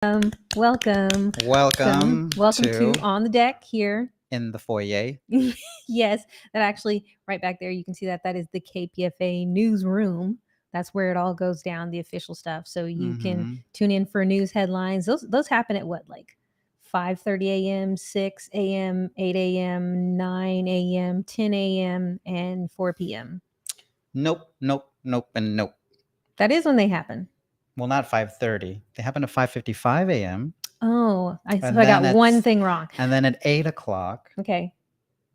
Welcome to On the Deck here in the foyer. Yes, that actually right back there, you can see that is the KPFA newsroom. That's where it all goes down, the official stuff. So you can tune in for news headlines. Those happen at what, like 5:30 a.m., 6 a.m., 8 a.m., 9 a.m., 10 a.m., and 4 p.m. Nope, and nope. That is when they happen. Well, not 5:30. They happen at 5:55 a.m. Oh, I got one thing wrong. And then at 8 o'clock. Okay.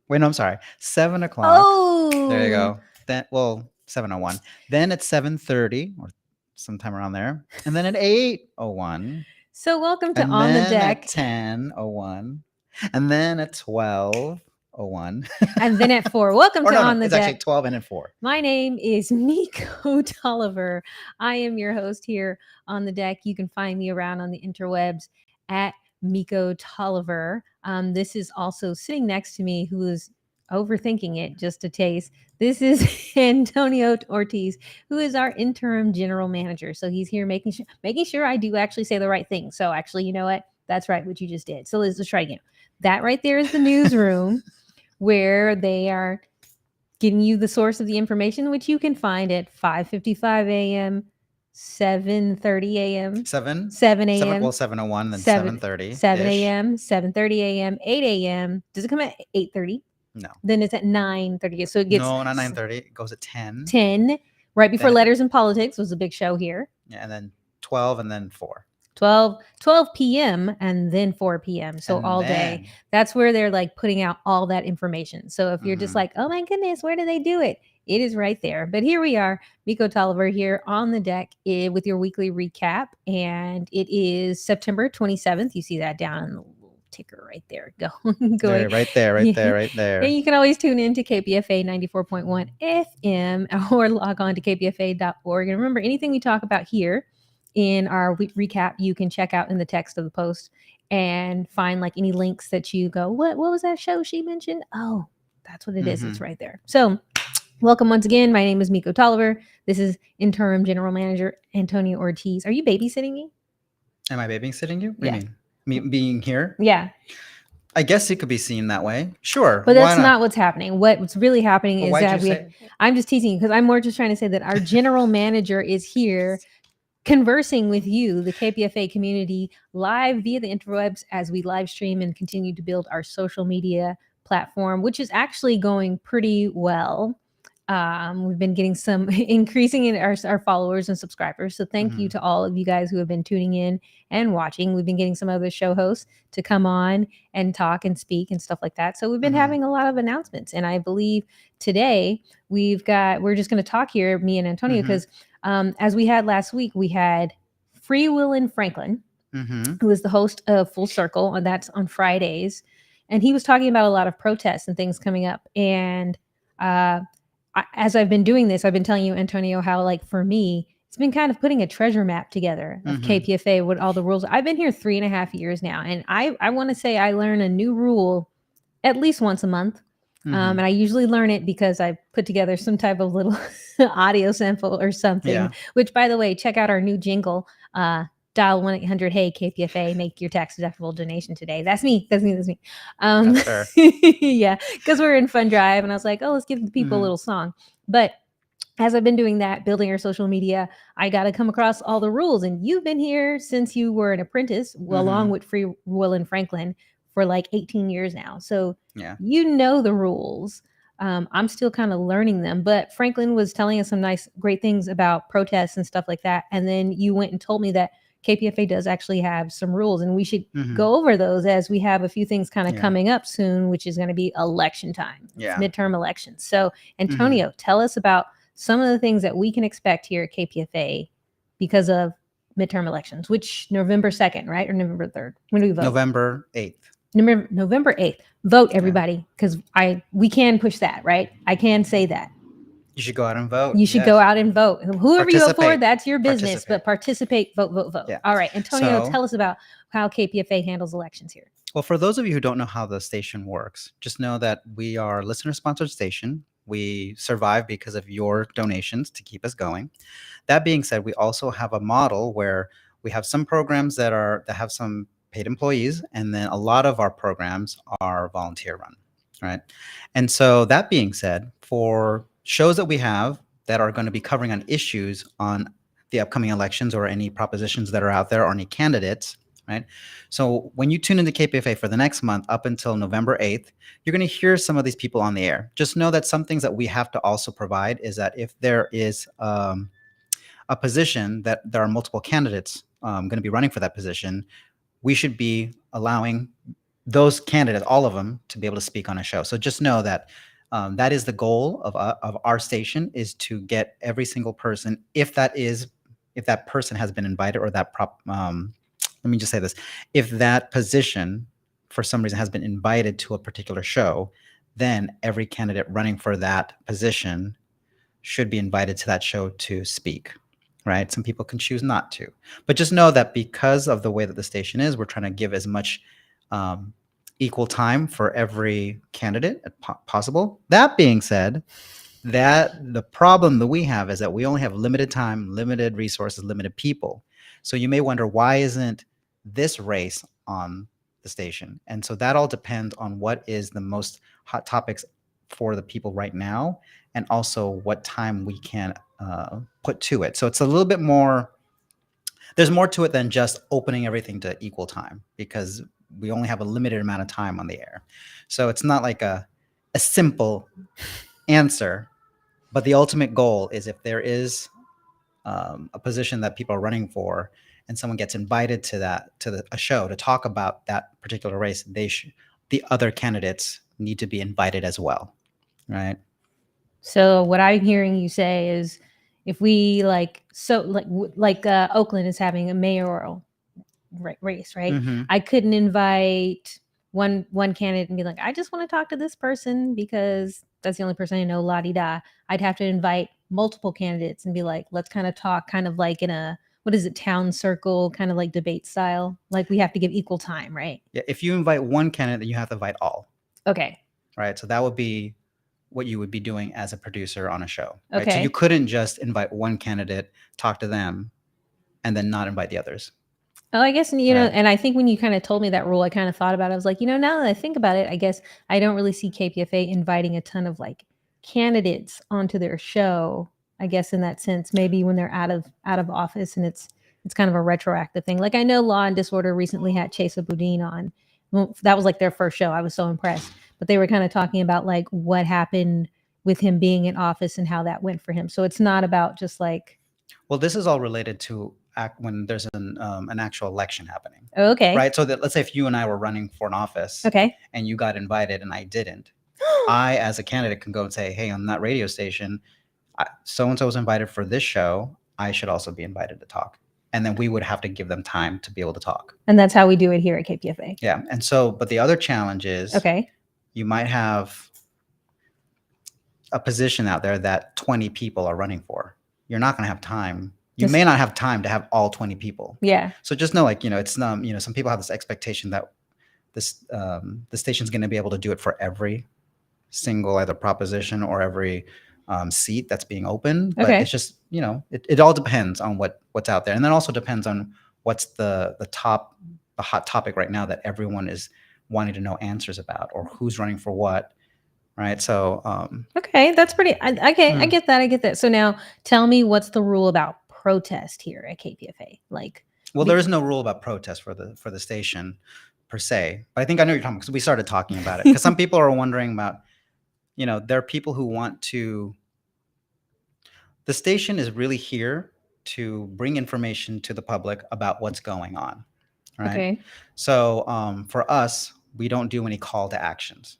Wait, no, I'm sorry. 7 o'clock. Oh. There you go. Then, 7:01. Then at 7:30 or sometime around there. And then at 8:01. So welcome to On the Deck. At 10:01. And then at 12:01. And then at 4. Welcome to On the Deck. It's actually 12 and at 4. My name is mikO Tolliver. I am your host here on the deck. You can find me around on the interwebs at mikO Tolliver. This is also sitting next to me, who is overthinking it just a taste. This is Antonio Ortiz, who is our interim general manager. So he's here making sure I do actually say the right thing. So actually, you know what? That's right, what you just did. So let's try again. That right there is the newsroom where they are getting you the source of the information, which you can find at 5:55 a.m., 7:30 a.m., 7 a.m. Well, 7:01, then 7:30. 7 a.m., 7:30 a.m., 8 a.m. Does it come at 8:30? No. Then it's at 9:30. So it gets... No, not 9:30. It goes at 10. 10, right before Letters and Politics was a big show here. Yeah, and then 12 and then 4. 12 p.m. and then 4 p.m. So all day. That's where they're like putting out all that information. So if you're just like, oh my goodness, where do they do it? It is right there. But here we are, mikO Tolliver here on the deck with your weekly recap. And it is September 27th. You see that down in the little ticker right there. Going there, right there. And you can always tune in to KPFA 94.1 FM or log on to kpfa.org. And remember, anything we talk about here in our recap, you can check out in the text of the post and find like any links that you go, what was that show she mentioned? Oh, that's what it is. It's right there. So welcome once again. My name is mikO Tolliver. This is interim general manager Antonio Ortiz. Are you babysitting me? Am I babysitting you? What yeah. do you mean? Me being here? Yeah. I guess it could be seen that way. Sure. But that's not what's happening. What's really happening is that I'm just teasing you because I'm more just trying to say that our general manager is here conversing with you, the KPFA community, live via the interwebs as we live stream and continue to build our social media platform, which is actually going pretty well. We've been getting some increasing in our followers and subscribers. So thank you to all of you guys who have been tuning in and watching. We've been getting some other show hosts to come on and talk and speak and stuff like that. So we've been having a lot of announcements. And I believe today we're just going to talk here, me and Antonio, because as we had last week, we had Free Will in Franklin, who is the host of Full Circle, and that's on Fridays. And he was talking about a lot of protests and things coming up. And as I've been doing this, I've been telling you, Antonio, how like for me, it's been kind of putting a treasure map together of KPFA with all the rules. I've been here 3.5 years now, and I want to say I learn a new rule at least once a month. And I usually learn it because I put together some type of little audio sample or something, which, by the way, check out our new jingle, dial 1-800-HEY-KPFA, make your tax deductible donation today. That's me. That's fair. Yeah, because we're in Fund Drive and I was like, oh, let's give the people a little song. But as I've been doing that, building our social media, I got to come across all the rules. And you've been here since you were an apprentice, along with Free Will in Franklin, for like 18 years now. So you know the rules. I'm still kind of learning them. But Franklin was telling us some great things about protests and stuff like that. And then you went and told me that KPFA does actually have some rules. And we should go over those as we have a few things kind of coming up soon, which is going to be election time, midterm elections. So Antonio, tell us about some of the things that we can expect here at KPFA because of midterm elections, which November 2nd, right? Or November 3rd? When do we vote? November 8th. November 8th. Vote, everybody, because we can push that, right? I can say that. You should go out and vote. You should go out and vote. Whoever you vote for, that's your business, but participate, vote. Yeah. All right, Antonio, tell us about how KPFA handles elections here. Well, for those of you who don't know how the station works, just know that we are a listener-sponsored station. We survive because of your donations to keep us going. That being said, we also have a model where We have some programs that have some paid employees, and then a lot of our programs are volunteer run, right? And so that being said, for shows that we have that are going to be covering on issues on the upcoming elections or any propositions that are out there or any candidates, right? So when you tune into KPFA for the next month up until November 8th, you're going to hear some of these people on the air. Just know that some things that we have to also provide is that if there is a position that there are multiple candidates going to be running for that position, we should be allowing those candidates, all of them, to be able to speak on a show. So just know that that is the goal of our station, is to get every single person, if that person has been invited, or that let me just say this, if that position for some reason has been invited to a particular show, then every candidate running for that position should be invited to that show to speak, right? Some people can choose not to, but just know that because of the way that the station is, we're trying to give as much equal time for every candidate possible. That being said, that the problem that we have is that we only have limited time, limited resources, limited people. So you may wonder, why isn't this race on the station? And so that all depends on what is the most hot topics for the people right now, and also what time we can put to it. So it's a little bit more, there's more to it than just opening everything to equal time, because we only have a limited amount of time on the air. So it's not like a simple answer, but the ultimate goal is, if there is a position that people are running for and someone gets invited to a show to talk about that particular race, the other candidates need to be invited as well, right? So what I'm hearing you say is, if we Oakland is having a mayoral race, right? Mm-hmm. I couldn't invite one candidate and be like, I just want to talk to this person because that's the only person I know, la-di-da. I'd have to invite multiple candidates and be like, let's kind of talk kind of like in a, what is it, town circle, kind of like debate style. Like, we have to give equal time, right? Yeah, if you invite one candidate, then you have to invite all. Okay. Right, so that would be what you would be doing as a producer on a show. Right? Okay. So you couldn't just invite one candidate, talk to them, and then not invite the others. Oh, I guess, you know, and I think when you kind of told me that rule, I kind of thought about it. I was like, you know, now that I think about it, I guess I don't really see KPFA inviting a ton of like candidates onto their show. I guess in that sense, maybe when they're out of office, and it's kind of a retroactive thing. Like, I know Law and Disorder recently had Chesa Boudin on. Well, that was like their first show. I was so impressed. But they were kind of talking about like what happened with him being in office and how that went for him. So it's not about just like. Well, this is all related to when there's an actual election happening. Oh, okay. Right. So that, let's say if you and I were running for an office. Okay. And you got invited and I didn't. I, as a candidate, can go and say, hey, on that radio station, so-and-so was invited for this show. I should also be invited to talk. And then we would have to give them time to be able to talk. And that's how we do it here at KPFA. Yeah. And so, but the other challenge is, okay, you might have a position out there that 20 people are running for. You're not going to have time. You may not have time to have all 20 people. Yeah. So just know, like, it's some people have this expectation that the station's going to be able to do it for every single either proposition or every seat that's being opened. But it's just, it all depends on what's out there. And then also depends on what's the hot topic right now that everyone is wanting to know answers about, or who's running for what. Right. So, okay, that's pretty, I get that. So now tell me, what's the rule about protest here at KPFA? Like, well, there is no rule about protest for the station per se, but I think I know what you're talking about, because we started talking about it, because some people are wondering about, there are people who want to, the station is really here to bring information to the public about what's going on. Right. Okay. So for us, we don't do any call to actions.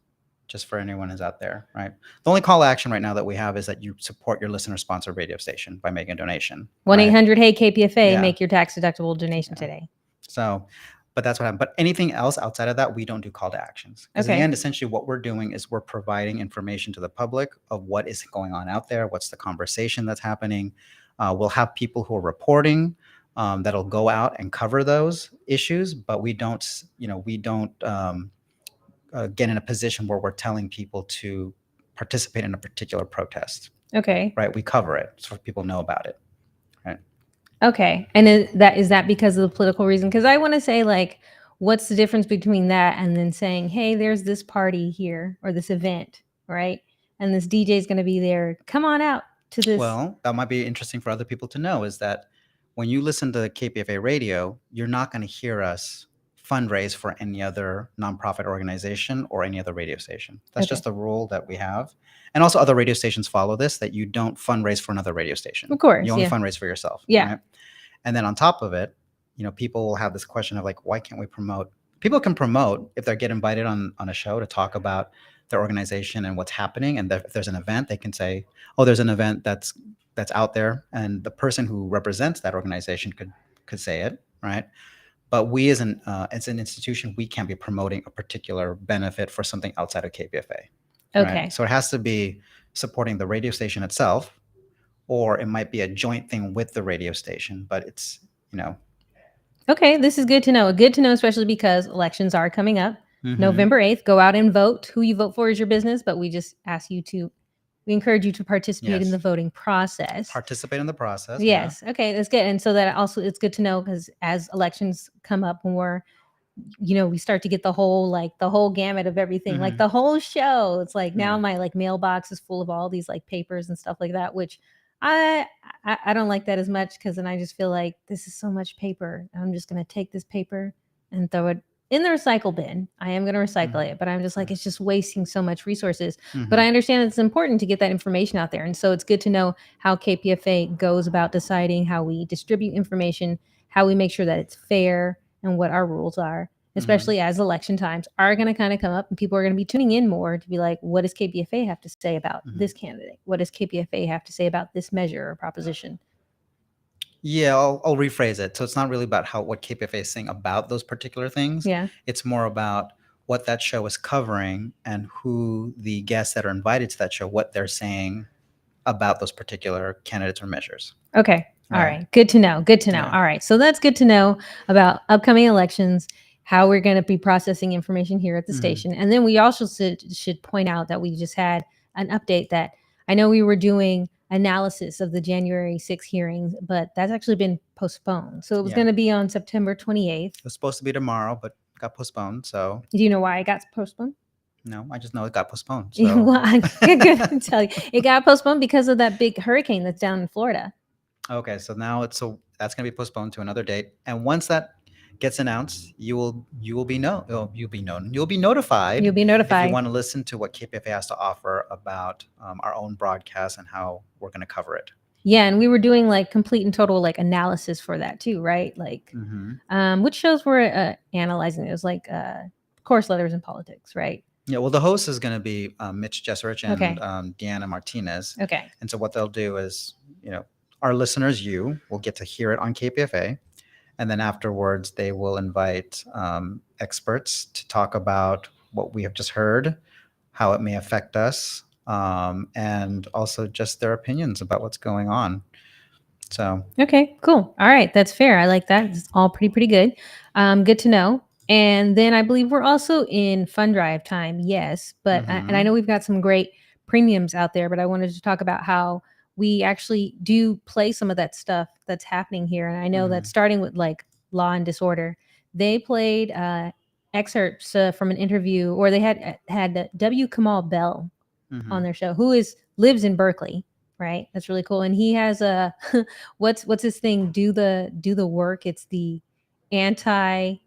Just for anyone who's out there, right? The only call to action right now that we have is that you support your listener-sponsored radio station by making a donation. 1-800-HEY-KPFA, make your tax-deductible donation today. So, but that's what happened. But anything else outside of that, we don't do call to actions. Because in the end, essentially what we're doing is we're providing information to the public of what is going on out there, what's the conversation that's happening. We'll have people who are reporting that'll go out and cover those issues, but we don't get in a position where we're telling people to participate in a particular protest. Okay. Right. We cover it so people know about it. Right. Okay. And is that because of the political reason? Because I want to say, like, what's the difference between that and then saying, hey, there's this party here or this event, right? And this DJ is going to be there. Come on out to this. Well, that might be interesting for other people to know, is that when you listen to KPFA radio, you're not going to hear us fundraise for any other nonprofit organization or any other radio station. That's just a rule that we have. And also other radio stations follow this, that you don't fundraise for another radio station. Of course. You only fundraise for yourself. Yeah. Right? And then on top of it, people will have this question of like, why can't we promote? People can promote if they get invited on a show to talk about their organization and what's happening. And if there's an event, they can say, oh, there's an event that's out there. And the person who represents that organization could say it, right? But we as an institution, we can't be promoting a particular benefit for something outside of KPFA. Okay. Right? So it has to be supporting the radio station itself, or it might be a joint thing with the radio station, but it's, Okay, this is good to know. Good to know, especially because elections are coming up. Mm-hmm. November 8th, go out and vote. Who you vote for is your business, but we just ask you to, we encourage you to participate in the voting process. Participate in the process. Yes. Yeah. Okay, that's good. And so that also, it's good to know, because as elections come up, when we're, we start to get the whole gamut of everything, like the whole show. It's like now my like mailbox is full of all these like papers and stuff like that, which I don't like that as much, because then I just feel like this is so much paper. I'm just going to take this paper and throw it in the recycle bin. I am going to recycle it, but I'm just like, it's just wasting so much resources. But I understand it's important to get that information out there. And so it's good to know how KPFA goes about deciding how we distribute information, how we make sure that it's fair, and what our rules are, especially as election times are going to kind of come up and people are going to be tuning in more to be like, what does KPFA have to say about this candidate? What does KPFA have to say about this measure or proposition? Yeah, I'll rephrase it. So it's not really about what KPFA is saying about those particular things. Yeah. It's more about what that show is covering and who the guests that are invited to that show, what they're saying about those particular candidates or measures. Okay. All right. Good to know. Good to know. Yeah. All right. So that's good to know about upcoming elections, how we're going to be processing information here at the station. And then we also should point out that we just had an update that I know we were doing analysis of the January 6th hearings, but that's actually been postponed. So it was going to be on September 28th. It was supposed to be tomorrow, but got postponed. So do you know why it got postponed? No, I just know it got postponed. So. Well, I'm going to tell you, it got postponed because of that big hurricane that's down in Florida. Okay, so now that's going to be postponed to another date, and once that gets announced, you'll be notified. You'll be notified. If you want to listen to what KPFA has to offer about our own broadcast and how we're going to cover it. Yeah, and we were doing like complete and total like analysis for that too, right? Like, which shows were analyzing? It was like Course Letters in Politics, right? Yeah, well, the host is going to be Mitch Jesserich and Deanna Martinez. Okay. And so what they'll do is, our listeners, will get to hear it on KPFA. And then afterwards, they will invite experts to talk about what we have just heard, how it may affect us, and also just their opinions about what's going on. So. Okay, cool. All right. That's fair. I like that. It's all pretty good. Good to know. And then I believe we're also in fund drive time. Yes. But, and I know we've got some great premiums out there, but I wanted to talk about how we actually do play some of that stuff that's happening here. And I know that starting with like Law and Disorder, they played excerpts from an interview, or they had W. Kamau Bell on their show, who lives in Berkeley, right? That's really cool. And he has a what's his thing? Do the work. It's the Anti-Racist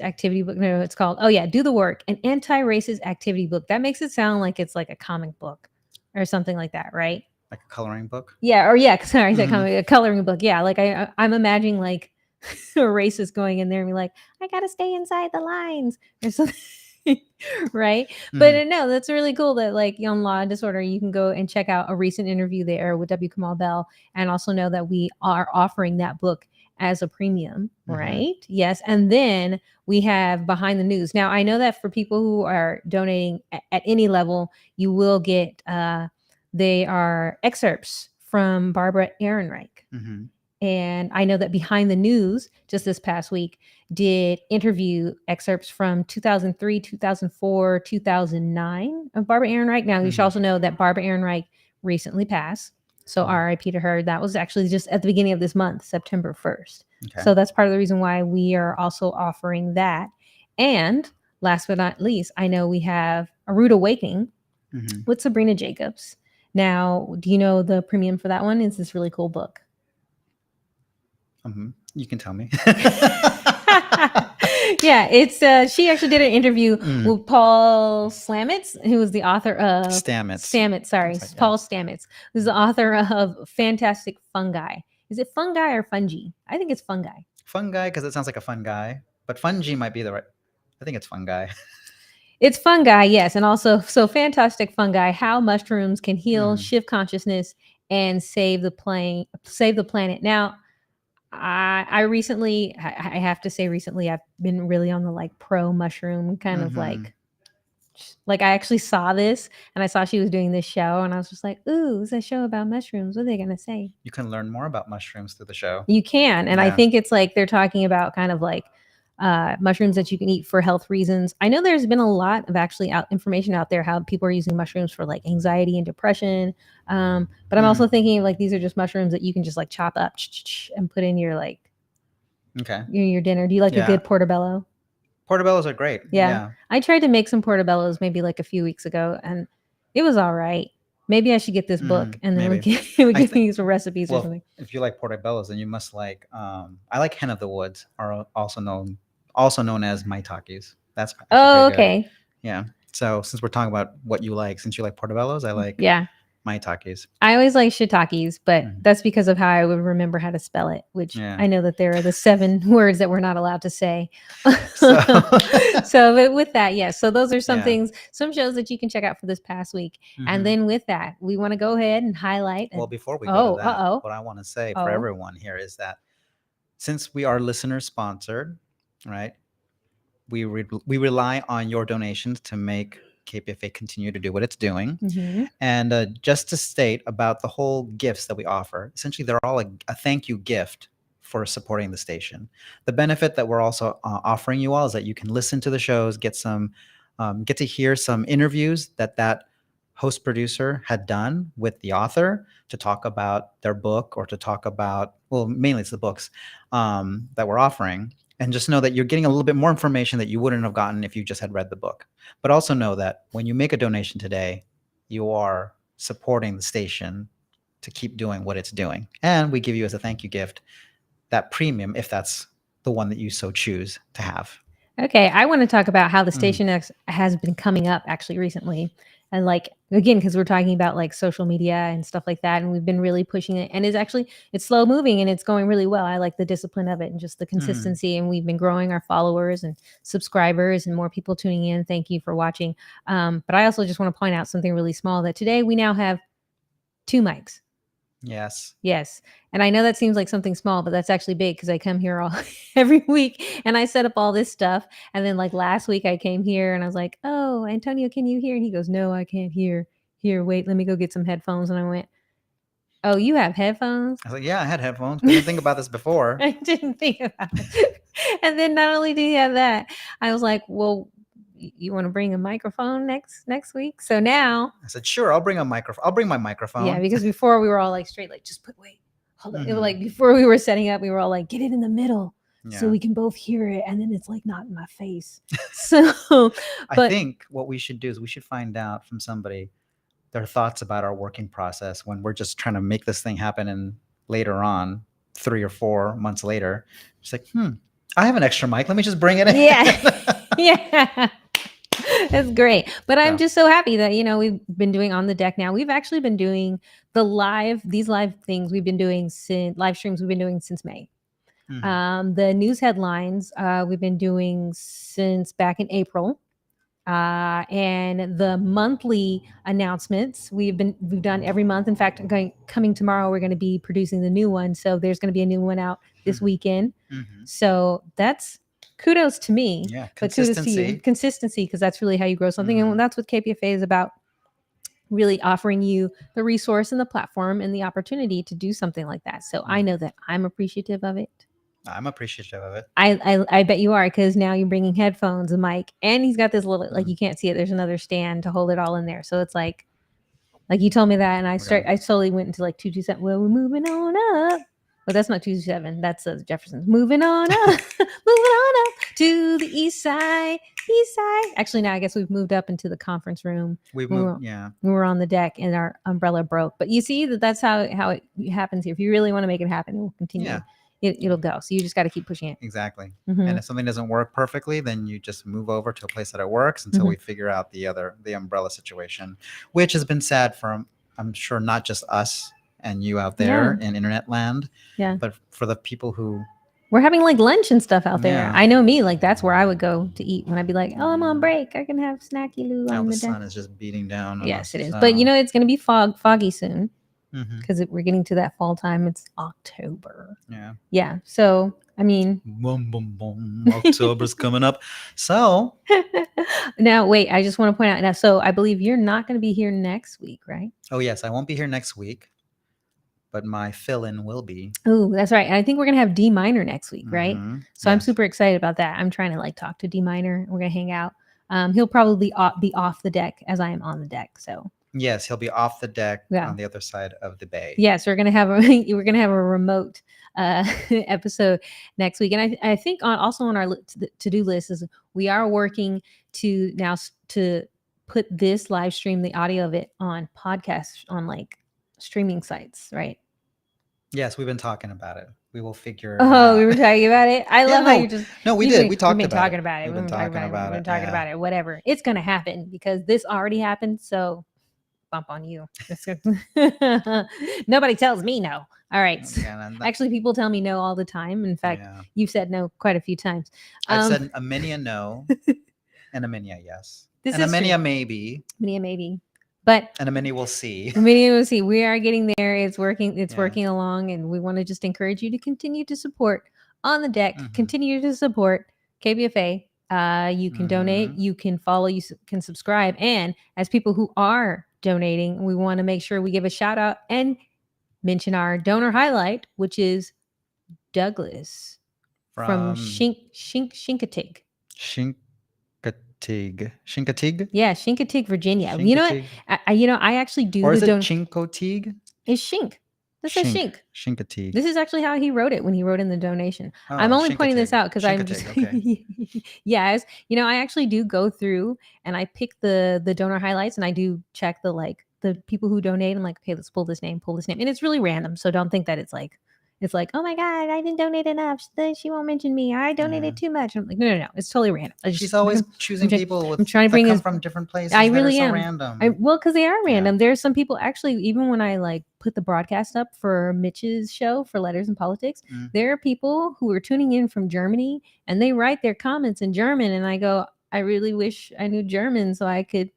Activity Book. No, it's called Do the Work, an Anti-Racist Activity Book. That makes it sound like it's like a comic book or something like that, right? Like a coloring book? Yeah, or sorry, a coloring book. Yeah, like I'm imagining like a racist going in there and be like, I gotta stay inside the lines or something. Right? But no, that's really cool that like on Law and Disorder, you can go and check out a recent interview there with W. Kamau Bell, and also know that we are offering that book as a premium, right? Yes. And then we have Behind the News. Now, I know that for people who are donating at any level, you will get, they are excerpts from Barbara Ehrenreich. And I know that Behind the News, just this past week, did interview excerpts from 2003, 2004, 2009 of Barbara Ehrenreich. Now, you should also know that Barbara Ehrenreich recently passed. So RIP to her. That was actually just at the beginning of this month, September 1st. Okay. So that's part of the reason why we are also offering that. And last but not least, I know we have A Rude Awakening with Sabrina Jacobs. Now, do you know the premium for that one? It's this really cool book. You can tell me. Yeah, it's she actually did an interview with Paul Stamets, who was the author of Stamets, sorry, like, Paul Stamets, who's the author of Fantastic Fungi. Is it fungi or fungi? I think it's fungi. Fungi, because it sounds like a fun guy, but fungi might be the right. I think it's fungi. It's fungi, yes, and also so Fantastic Fungi: How Mushrooms Can Heal, Shift Consciousness, and Save the Planet. Now, I recently, I have to say, recently, I've been really on the like pro mushroom kind of like I actually saw this and I saw she was doing this show and I was just like, ooh, it's a show about mushrooms. What are they going to say? You can learn more about mushrooms through the show. You can. And I think it's like they're talking about kind of like mushrooms that you can eat for health reasons. I know there's been a lot of actually information out there how people are using mushrooms for like anxiety and depression. But I'm also thinking like these are just mushrooms that you can just like chop up and put in your like your dinner. Do you like a good portobello? Portobellos are great. Yeah. I tried to make some portobellos maybe like a few weeks ago and it was all right. Maybe I should get this book and then we can use some recipes or something. If you like portobellos, then you must like I like hen of the woods, are also known as maitakes. That's okay. Good. Yeah. So since we're talking about what you like, since you like portobellos, I like maitakes. I always like shiitakes, but that's because of how I would remember how to spell it, which I know that there are the 7 words that we're not allowed to say. So but with that, yes. So those are some things, some shows that you can check out for this past week. And then with that, we want to go ahead and highlight. Well, before we go to that, what I want to say for everyone here is that since we are listener sponsored, right, we rely on your donations to make KPFA continue to do what it's doing. And just to state about the whole gifts that we offer, essentially they're all a thank you gift for supporting the station. The benefit that we're also offering you all is that you can listen to the shows, get to hear some interviews that host producer had done with the author to talk about their book or to talk about, well, mainly it's the books that we're offering. And just know that you're getting a little bit more information that you wouldn't have gotten if you just had read the book. But also know that when you make a donation today, you are supporting the station to keep doing what it's doing. And we give you as a thank you gift that premium, if that's the one that you so choose to have. Okay, I want to talk about how the station has been coming up actually recently. And like, again, because we're talking about like social media and stuff like that. And we've been really pushing it. And it's slow moving and it's going really well. I like the discipline of it and just the consistency. And we've been growing our followers and subscribers and more people tuning in. Thank you for watching. But I also just want to point out something really small that today we now have 2 mics. Yes. And I know that seems like something small, but that's actually big because I come here every week and I set up all this stuff. And then like last week I came here and I was like, oh, Antonio, can you hear? And he goes, no, I can't hear. Here, wait, let me go get some headphones. And I went, oh, you have headphones? I was like, yeah, I had headphones. I didn't think about this before. I didn't think about it. And then not only did he have that, I was like, well, you want to bring a microphone next week? So now I said, sure, I'll bring a microphone. I'll bring my microphone. Yeah, because before we were all like straight, like just hold on. It was like before we were setting up, we were all like, get it in the middle so we can both hear it. And then it's like not in my face. So I think what we should do is we should find out from somebody their thoughts about our working process when we're just trying to make this thing happen. And later on, 3 or 4 months later, it's like, I have an extra mic. Let me just bring it in. Yeah. That's great. But I'm just so happy that, we've been doing On the Deck now. We've actually been doing these live things we've been doing live streams we've been doing since May. The news headlines we've been doing since back in April. And the monthly announcements we've done every month. In fact, coming tomorrow, we're going to be producing the new one. So there's going to be a new one out this weekend. So that's kudos to me. Yeah, but kudos to you. Consistency, because that's really how you grow something. And that's what KPFA is about, really offering you the resource and the platform and the opportunity to do something like that. So I know that I'm appreciative of it. I'm appreciative of it. I bet you are, because now you're bringing headphones, a mic, and he's got this little, like you can't see it. There's another stand to hold it all in there. So it's like Like you told me that, and I slowly went into like 227. Well, we're moving on up. But that's not 227. That's Jefferson's. Moving on up, moving on up to the east side. East side. Actually, now I guess we've moved up into the conference room. We were on the deck and our umbrella broke. But you see that's how it happens here. If you really want to make it happen, it will continue. Yeah. It'll go. So you just got to keep pushing it. Exactly. Mm-hmm. And if something doesn't work perfectly, then you just move over to a place that it works until we figure out the umbrella situation, which has been sad for, I'm sure, not just us and you out there in internet land, but for the people who... We're having like lunch and stuff out there. I know me, like that's where I would go to eat when I'd be like, oh, I'm on break. I can have snacky loo on the sun is just beating down. Yes, it is. But it's going to be foggy soon. Because we're getting to that fall time. It's October. Yeah. So I mean, October's coming up. So now wait, I just want to point out now. So I believe you're not going to be here next week, right? Oh yes, I won't be here next week, but my fill-in will be. Oh, that's right. And I think we're going to have D Minor next week, right? So I'm super excited about that. I'm trying to like talk to D Minor. We're going to hang out. He'll probably be off the deck as I am on the deck. So. Yes, he'll be off the deck on the other side of the bay. Yes, we're gonna have a remote episode next week, and I think also on our to-do list is we are working to put this live stream, the audio of it, on podcasts on like streaming sites, right? Yes, we've been talking about it. We will figure. Oh, we were talking about it. I love how you just. No, we did. We talked about it. We've been talking about it. Whatever. It's gonna happen because this already happened. So. Bump on you. Nobody tells me no. All right. Actually, people tell me no all the time. In fact, you've said no quite a few times. I've said a many a no and a many a yes. And a many a maybe. Many a maybe. But and a many we'll see. Many we'll see. We are getting there. It's working. It's working along. And we want to just encourage you to continue to support On the Deck. Continue to support KPFA. You can donate. You can follow. You can subscribe. And as people who are donating, we want to make sure we give a shout out and mention our donor highlight, which is Douglas from Chincoteague. Chincoteague? Yeah, Chincoteague, Virginia. Chincoteague. I actually do. Or is it Chincoteague? It's Shink. This says Shink. Chincoteague. This is actually how he wrote it when he wrote in the donation. I'm only pointing this out because I'm just yes. I actually do go through and I pick the donor highlights and I do check the people who donate. I'm like, okay, let's pull this name, and it's really random. So don't think that it's like, oh my God, I didn't donate enough. She won't mention me. I donated too much. I'm like, no. It's totally random. She's always choosing people I'm trying to bring from different places. I really am. So random. Because they are random. There's some people actually, even when I like put the broadcast up for Mitch's show for Letters in Politics, there are people who are tuning in from Germany and they write their comments in German. And I go, I really wish I knew German so I could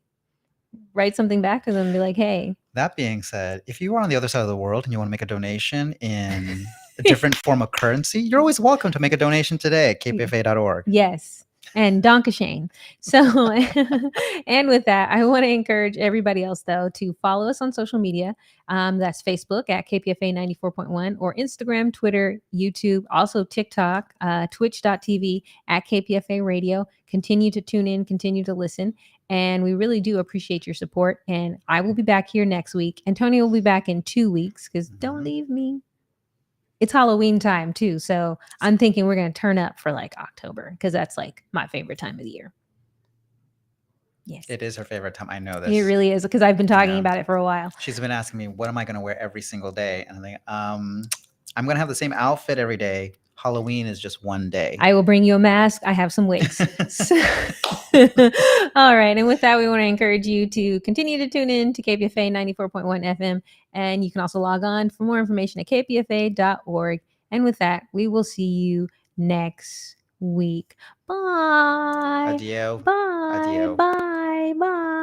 write something back to them and be like, hey. That being said, if you are on the other side of the world and you want to make a donation in a different form of currency, you're always welcome to make a donation today at kpfa.org. Yes. And Dankeschön. So, and with that, I want to encourage everybody else, though, to follow us on social media. That's Facebook at KPFA 94.1 or Instagram, Twitter, YouTube, also TikTok, twitch.tv at KPFA Radio. Continue to tune in, continue to listen. And we really do appreciate your support. And I will be back here next week. And Tony will be back in 2 weeks because don't leave me. It's Halloween time too. So I'm thinking we're going to turn up for like October because that's like my favorite time of the year. Yes. It is her favorite time. I know this. It really is because I've been talking about it for a while. She's been asking me, what am I going to wear every single day? And I'm like, I'm going to have the same outfit every day. Halloween is just one day. I will bring you a mask. I have some wigs. All right. And with that, we want to encourage you to continue to tune in to KPFA 94.1 FM. And you can also log on for more information at kpfa.org. And with that, we will see you next week. Bye. Adieu. Bye. Adieu. Bye. Bye.